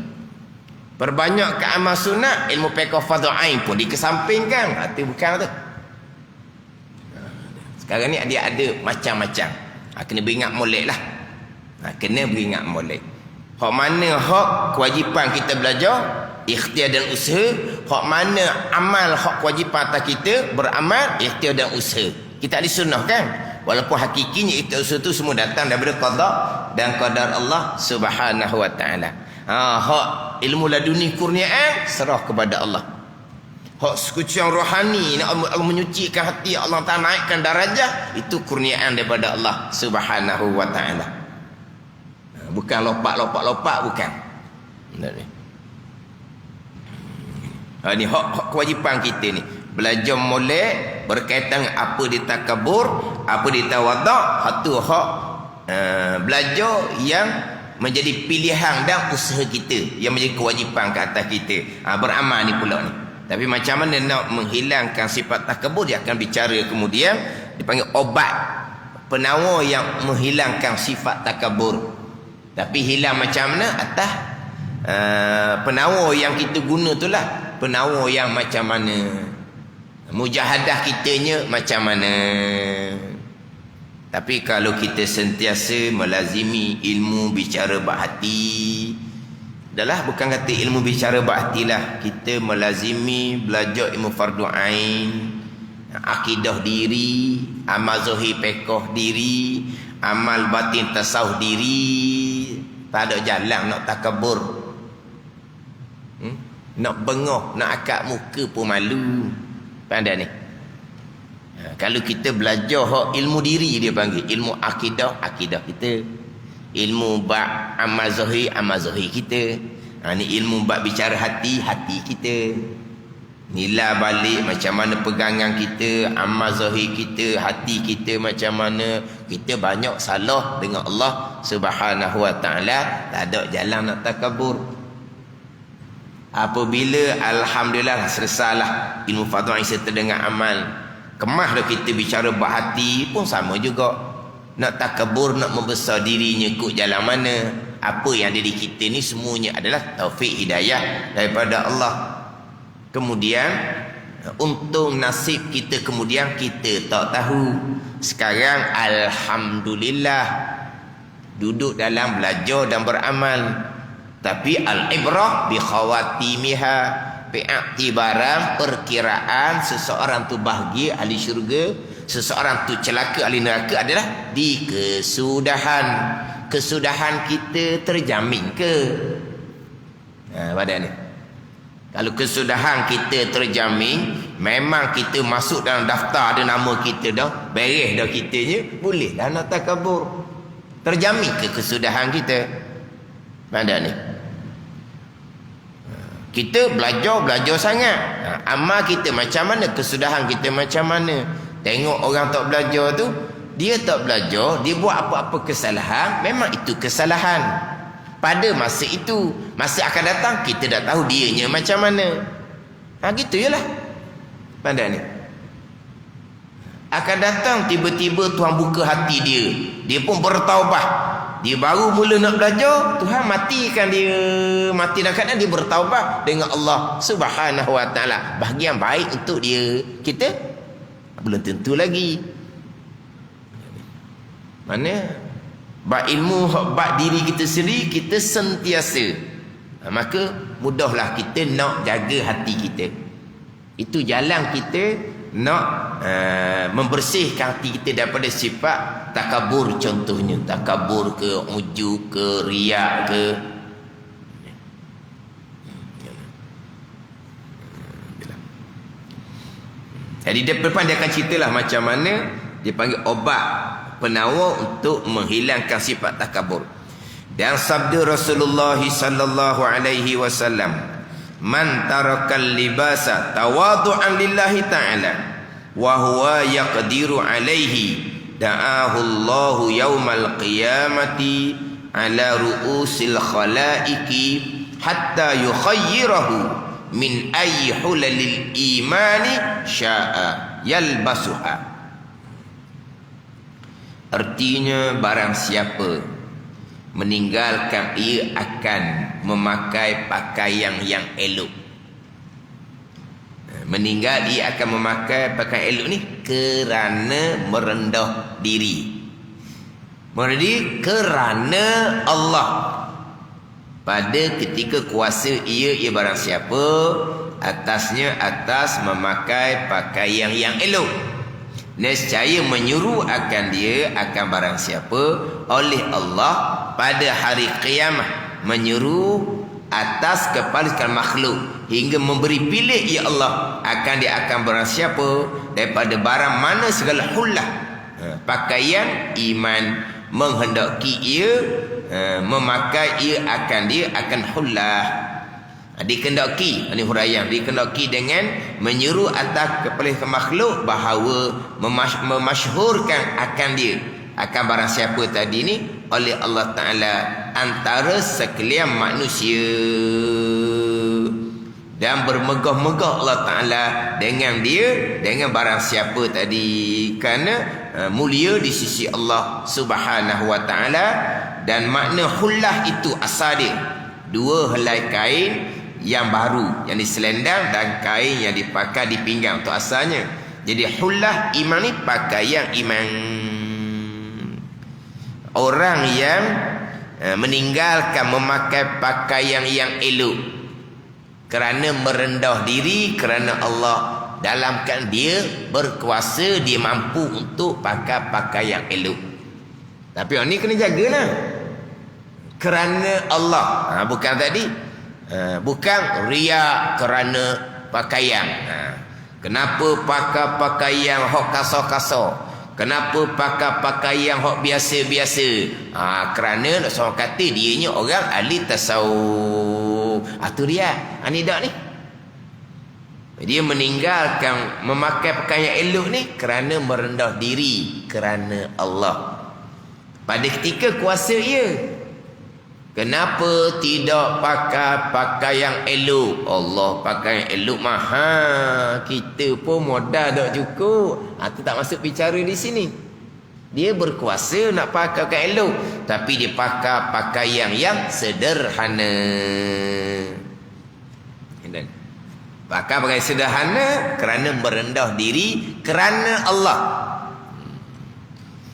Perbanyakkan amal sunat, ilmu fiqh fardhu ain pun dikesampingkan. Itu bukan tu. Sekarang ni dia ada macam-macam. Kena beringat molek lah. Kena beringat molek. Hak mana hak kewajipan kita belajar, ikhtiar dan usaha. Hak mana amal hak kewajipan atas kita, beramal, ikhtiar dan usaha. Kita ada sunnah kan? Walaupun hakikinya ikhtiar usaha tu semua datang daripada qada dan qadar Allah Subhanahu wa taala. Hak ilmu laduni kurniaan serah kepada Allah. Hak sekucian rohani Allah menyucikan hati, Allah Ta'ala naikkan darajah, itu kurniaan daripada Allah Subhanahu wa taala. Bukan lopak bukan. Ni hak kewajipan kita ni. Belajar molek berkaitan apa dia takabur, apa dia tawaduk, hatu hak belajar yang menjadi pilihan dan usaha kita, yang menjadi kewajipan ke atas kita. Beramal ni pula ni. Tapi macam mana nak menghilangkan sifat takabur, dia akan bicara kemudian. Dipanggil obat penawar yang menghilangkan sifat takabur. Tapi hilang macam mana? Atas penawar yang kita guna tu lah. Penawar yang macam mana, mujahadah kitanya macam mana. Tapi kalau kita sentiasa melazimi ilmu bicara bab hati, adalah bukan kata ilmu bicara bab hati lah, kita melazimi belajar ilmu fardu ain, akidah diri, amal zahir fiqh diri, amal batin tasawuf diri. Tak ada jalan nak takabur. Nak bengok, nak akak muka pun malu. Pandai ni. Kalau kita belajar ilmu diri, dia panggil ilmu akidah kita. Ilmu bab amal zahir kita. Ni ilmu bab bicara hati kita. Nilai balik macam mana pegangan kita, amal zahir kita, hati kita macam mana. Kita banyak salah dengan Allah Subhanahu Wa Taala, tak ada jalan nak takabur. Apabila alhamdulillah selesailah ilmu fardhu ain serta dengan amal, kemah dah kita bicara bab hati pun sama juga. Nak takabur, nak membesar dirinya ikut jalan mana. Apa yang ada di kita ni semuanya adalah taufik hidayah daripada Allah. Kemudian untung nasib kita kemudian kita tak tahu. Sekarang alhamdulillah duduk dalam belajar dan beramal. Tapi al-ibrah bi khawatimiha, bi'iktibaran perkiraan seseorang tu bahagia ahli syurga, seseorang tu celaka ahli neraka adalah di kesudahan. Kesudahan kita terjamin ke? Pada ni. Kalau kesudahan kita terjamin, memang kita masuk dalam daftar ada nama kita dah, beres dah kitanya, boleh dah nak takabur. Terjamin ke kesudahan kita? Pada ni. Kita belajar sangat. Amal kita macam mana, kesudahan kita macam mana. Tengok orang tak belajar tu, dia tak belajar, dia buat apa-apa kesalahan, memang itu kesalahan. Pada masa itu, masa akan datang kita dah tahu dianya macam mana. Gitu jelah. Pandai ni. Akan datang tiba-tiba Tuhan buka hati dia. Dia pun bertaubah. Dia baru mula nak belajar, Tuhan matikan dia. Mati dalam keadaan dia bertaubah dengan Allah Subhanahu Wa Taala. Bahagian baik untuk dia. Kita belum tentu lagi. Mana? Bab ilmu, bab diri kita sendiri, kita sentiasa. Maka mudahlah kita nak jaga hati kita. Itu jalan kita nak membersihkan hati kita daripada sifat takabur contohnya. Takabur ke, ujub ke, riak ke. Jadi depan dia akan ceritalah macam mana dia panggil obat penawar untuk menghilangkan sifat takabur. Dan sabda Rasulullah sallallahu alaihi wasallam, man tarakal libasa tawadu'an lillahi ta'ala wa huwa yaqdiru alaihi da'ahu Allahu yaumal qiyamati ala ru'usil khalaiqi hatta yukhayyirahu min ayyi hulalil imani sya'a yalbasuha. Artinya barang siapa meninggalkan ia akan memakai pakaian yang elok. Meninggal ia akan memakai pakaian elok ni kerana merendah diri. Merendah diri kerana Allah. Pada ketika kuasa ia barang siapa atasnya atas memakai pakaian yang elok. Nescaya menyuruh akan dia akan barang siapa oleh Allah pada hari kiamat, menyuruh atas kepala sekalian makhluk hingga memberi pilih ya Allah akan dia akan barang siapa daripada barang mana segala hullah pakaian iman menghendaki ia memakai ia akan hullah dikendaki, ini huraian, dikendaki dengan menyuruh atas kepala makhluk bahawa memasyhurkan akan dia akan barang siapa tadi ni oleh Allah Ta'ala antara sekalian manusia, dan bermegah-megah Allah Ta'ala dengan dia, dengan barang siapa tadi, kerana mulia di sisi Allah Subhanahu Wa Ta'ala. Dan makna hullah itu asal dia dua helai kain yang baru yang diselendang dan kain yang dipakai di pinggang, itu asalnya. Jadi hullah iman ni pakaian iman. Orang yang meninggalkan memakai pakaian yang elok kerana merendah diri kerana Allah, dalam kan dia berkuasa, dia mampu untuk pakai pakaian elok. Tapi orang ni kena jagalah kerana Allah. Bukan tadi Bukan riak kerana pakaian. Kenapa pakai pakaian hok kasar-kasar? Kenapa pakai pakaian hok biasa-biasa? Kerana nak seorang kata dianya orang ahli tasawuf. Tu riak. Ni dak ni. Dia meninggalkan memakai pakaian elok ni kerana merendah diri kerana Allah. Pada ketika kuasa ia, kenapa tidak pakai pakaian elok? Allah pakaian elok mahal. Kita pun modal tak cukup. Itu tak masuk bicara di sini. Dia berkuasa nak pakai pakaian elok, tapi dia pakai pakaian yang sederhana. Pakai pakaian sederhana kerana merendah diri kerana Allah.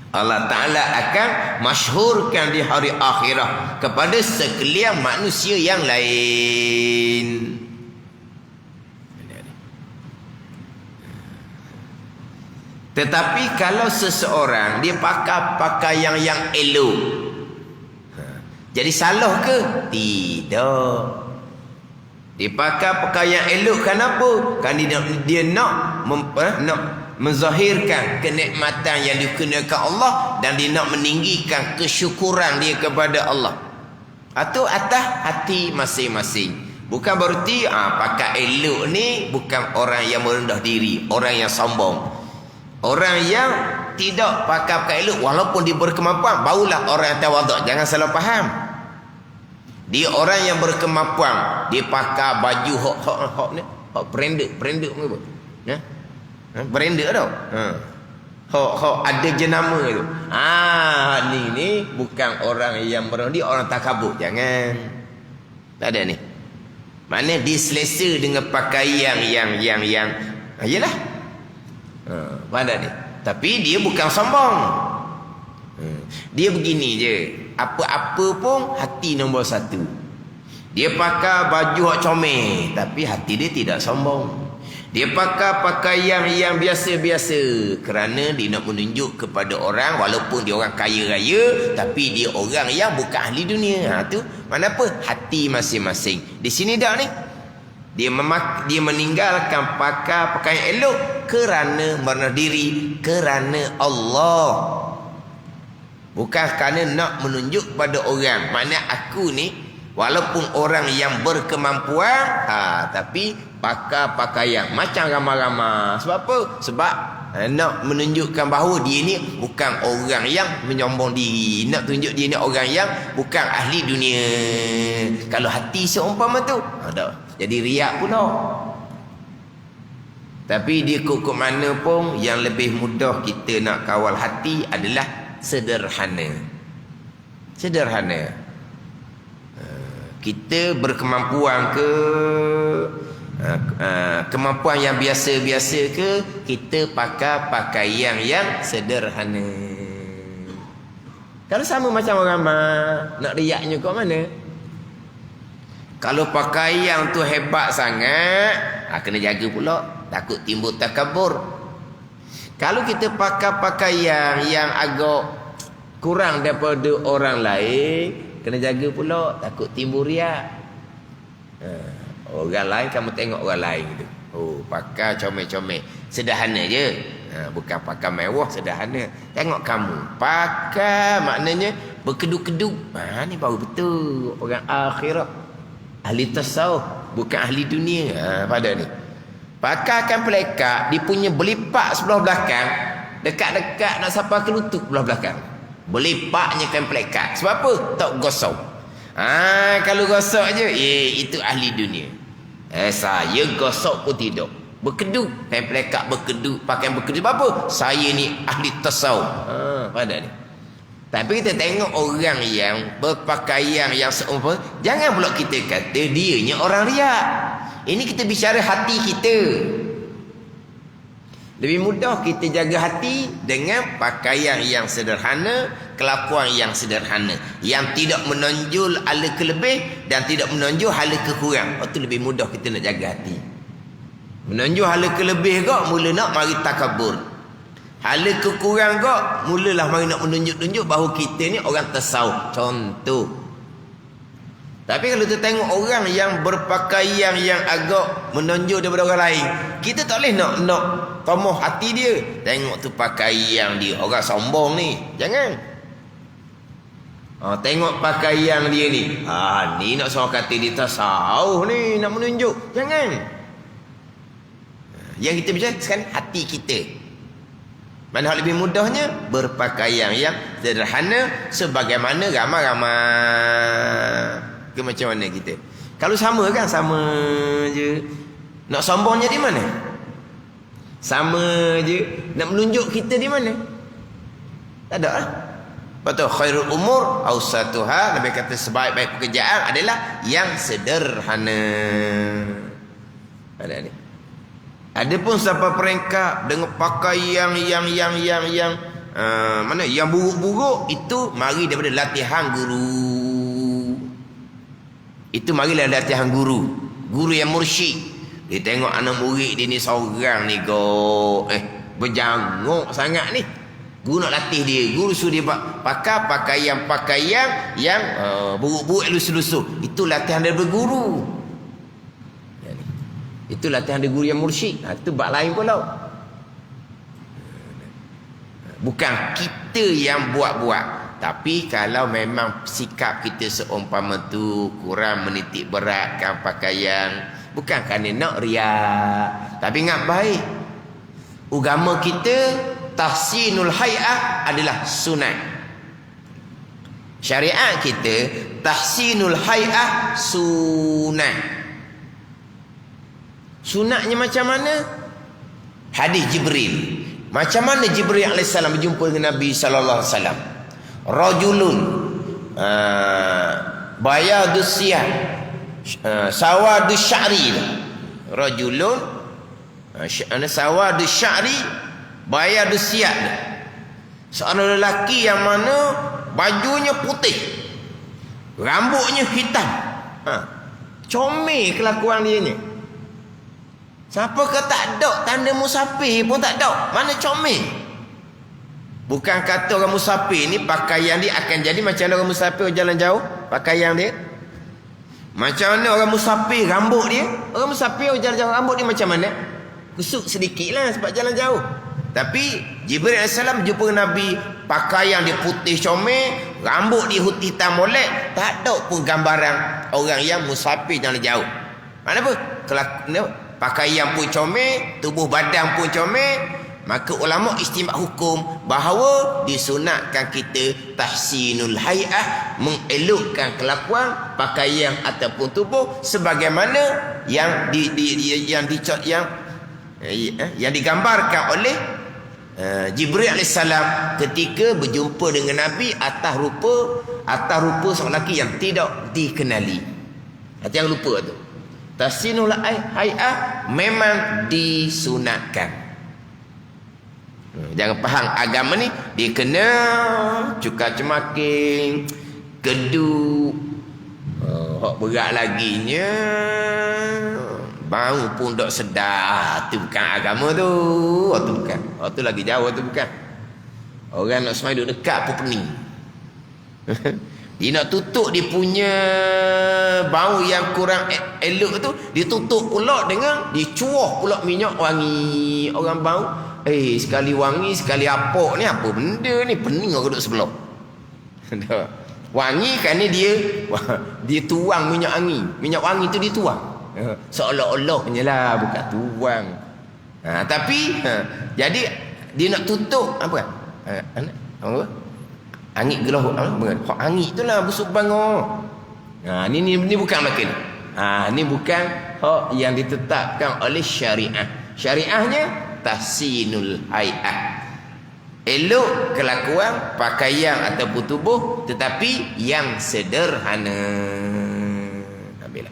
Allah Ta'ala akan masyhurkan di hari akhirah kepada sekalian manusia yang lain. Tetapi kalau seseorang dia pakai pakaian yang elok, jadi salah ke? Tidak. Dia pakai pakaian elok kenapa? Kerana dia nak menzahirkan kenikmatan yang dikenakan Allah, dan dia nak meninggikan kesyukuran dia kepada Allah. Atau atas hati masing-masing. Bukan berarti pakai elok ni bukan orang yang merendah diri, orang yang sombong. Orang yang tidak pakai elok walaupun dia berkemampuan, barulah orang yang tawaduk. Jangan salah faham. Dia orang yang berkemampuan, dia pakai baju hok ni, hok branded apa? Branded tau. Hok ada jenama tu. Ni bukan orang yang berani, orang takabur. Jangan. Tak ada ni. Mana diselesa dengan pakaian yang yalah. Pada ni. Tapi dia bukan sombong. Dia begini je. Apa-apa pun hati nombor satu. Dia pakai baju hok comel, tapi hati dia tidak sombong. Dia pakai pakaian yang biasa-biasa kerana dia nak menunjuk kepada orang, walaupun dia orang kaya raya, tapi dia orang yang bukan ahli dunia. Tu mana apa? Hati masing-masing. Di sini dak ni. Dia meninggalkan pakai pakaian elok kerana merendah diri kerana Allah. Bukan kerana nak menunjuk pada orang. Makna aku ni walaupun orang yang berkemampuan, tapi pakai pakaian macam ramai-ramai. Sebab apa? Sebab nak menunjukkan bahawa dia ni bukan orang yang menyombong diri. Nak tunjuk dia ni orang yang bukan ahli dunia. Kalau hati seumpama tu, jadi riak pula. Tapi dia kok mana pun, yang lebih mudah kita nak kawal hati adalah sederhana. Sederhana. Kita berkemampuan ke, kemampuan yang biasa-biasa ke, kita pakai pakaian yang sederhana. Kalau sama macam orang nak riaknya kat mana? Kalau pakaian tu hebat sangat, kena jaga pula, takut timbul takabur. Kalau kita pakai pakaian yang agak kurang daripada orang lain, kena jaga pula, takut timbul riak. Orang lain, kamu tengok orang lain tu, pakai comel-comel, sederhana je, bukan pakai mewah, sederhana. Tengok kamu pakai, maknanya berkedut-kedut. Ni baru betul orang akhirat, ahli tasawuf, bukan ahli dunia. Pada ni pakaikan pelekat, dia punya belipak sebelah belakang, dekat-dekat nak sampai ke lutut belah belakang. Belipaknya kan pelekat. Sebab apa? Tak gosok. Kalau gosok je, itu ahli dunia. Saya gosok pun tidak. Berkedut. Kan pelekat berkedut, pakaian berkedut. Sebab apa? Saya ni ahli tasawuf. Pada ni. Tapi kita tengok orang yang berpakaian yang seumpama, jangan pula kita kata dianya orang riak. Ini kita bicara hati kita. Lebih mudah kita jaga hati dengan pakaian yang sederhana, kelakuan yang sederhana, yang tidak menonjol hala kelebih dan tidak menonjol hala kekurang. Itu lebih mudah kita nak jaga hati. Menonjol hala kelebih kok, mula nak mari takabur. Hala kekurang kok, mulalah mari nak menunjuk-tunjuk bahawa kita ni orang tasawuf. Contoh, Tapi kalau kita tengok orang yang berpakaian yang agak menonjol daripada orang lain, kita tak boleh nak tomoh hati dia. Tengok tu pakaian dia, orang sombong ni. Jangan. Tengok pakaian dia ni. Ni nak suruh kata dia tasawuf ni, nak menunjuk. Jangan. Yang kita bicara sekarang hati kita. Mana lebih mudahnya berpakaian yang sederhana sebagaimana ramai-ramai. Ke macam mana kita? Kalau sama kan sama je. Nak sombongnya di mana? Sama je. Nak menunjuk kita di mana? Tak ada lah. Betul, khairul umur awsatuha, Nabi kata sebaik-baik pekerjaan adalah yang sederhana. Ada ni. Ada pun sampai peringkat dengan pakaian yang mana yang buruk-buruk, itu mari daripada latihan guru. Itu marilah latihan guru. Guru yang mursyid. Dia tengok anak murid dia ni seorang ni berjanguk sangat ni. Guru nak latih dia. Guru suruh dia pakai pakaian yang buruk-buruk, lusuh-lusuh. Itu latihan daripada guru. Itu latihan dari guru yang mursyid. Itu bab lain pula. Bukan kita yang buat-buat. Tapi kalau memang sikap kita seumpama tu kurang menitik beratkan pakaian, bukan kerana nak riak, tapi ingat baik, agama kita tahsinul hay'ah adalah sunat. Syariat kita tahsinul hay'ah sunat. Sunatnya macam mana? Hadis Jibril. Macam mana Jibril AS berjumpa dengan Nabi SAW? Rajulun bayadus siyah sawadus sya'ri. Rajulun sawadus sya'ri bayadus siyah. Seorang lelaki yang mana bajunya putih, rambutnya hitam. Comel kelakuan dia ni. Siapa ke tak ada tanda musafir pun tak ada. Mana comel? Bukan kata orang musafir ni pakaian dia akan jadi macam mana orang musafir jalan jauh pakaian dia. Macam mana orang musafir rambut dia. Orang musafir jalan jauh rambut dia macam mana? Kusuk sedikit lah sebab jalan jauh. Tapi Jibril AS jumpa Nabi, pakaian dia putih comel, rambut dia hitam molek. Tak ada pun gambaran orang yang musafir jalan jauh. Mana apa? Pakaian pun comel, tubuh badan pun comel. Maka ulama istimewa hukum bahawa disunatkan kita tahsinul hay'ah, mengelokkan kelakuan pakaian ataupun tubuh sebagaimana yang digambarkan oleh Jibril AS ketika berjumpa dengan Nabi atas rupa seorang lelaki yang tidak dikenali. Jangan lupa tu. Tahsinul hay'ah memang disunatkan. Jangan faham agama ni dia kena cuka cemaking, keduk, hak berat laginya, bau pun tak sedar. Tu bukan agama tu. Tu bukan. Tu lagi jauh, tu bukan. Orang nak semai duduk dekat pun pening. Dia nak tutup dia punya bau yang kurang elok tu, dia tutup pula dengan dicuah pula minyak wangi. Orang bau, sekali wangi sekali apok ni apa benda ni, pening aku duduk sebelah. Wangi kan ni dia tuang minyak wangi. Minyak wangi tu dia tuang. Seolah-olahnya lah, bukan tuang. Tapi jadi dia nak tutup apa? Apa? Angit gelah hak angit itulah busuk bango. Ni bukan makin. Ni bukan hak yang ditetapkan oleh syariah. Syariahnya tahsinul hay'ah. Elok kelakuan pakaian ataupun tubuh tetapi yang sederhana. Ambillah.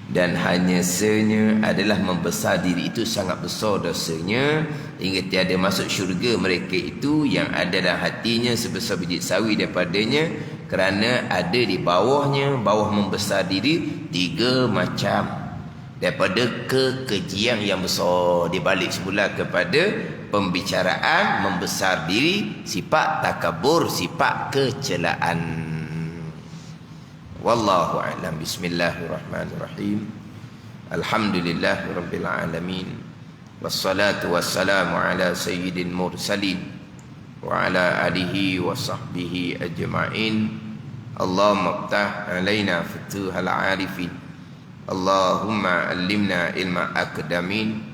Dan hanya senya adalah membesar diri itu sangat besar dosanya hingga tiada masuk syurga mereka itu yang ada dalam hatinya sebesar biji sawi daripadanya, kerana ada di bawahnya, bawah membesar diri, 3 macam daripada kekejian yang besar. Dibalik semula kepada pembicaraan membesar diri, sifat takabur, sifat kecelaan. Wallahu a'lam. Bismillahirrahmanirrahim. Alhamdulillahirabbil alamin. Wassalatu wassalamu ala sayyidil mursalin wa ala alihi wa sahbihi ajma'in. Allahumma iftah alaina futuhal arifin. Allahumma allimna ilma akdamin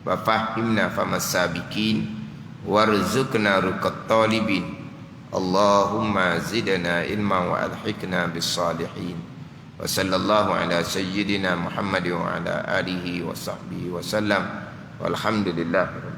wa fahimna famas sabiqin warzuqna ruqat talibin. Allahumma zidna ilma wa alhiqna bis salihin. Wa sallallahu ala sayyidina Muhammad wa ala alihi wa sahbihi wa sallam. Walhamdulillah.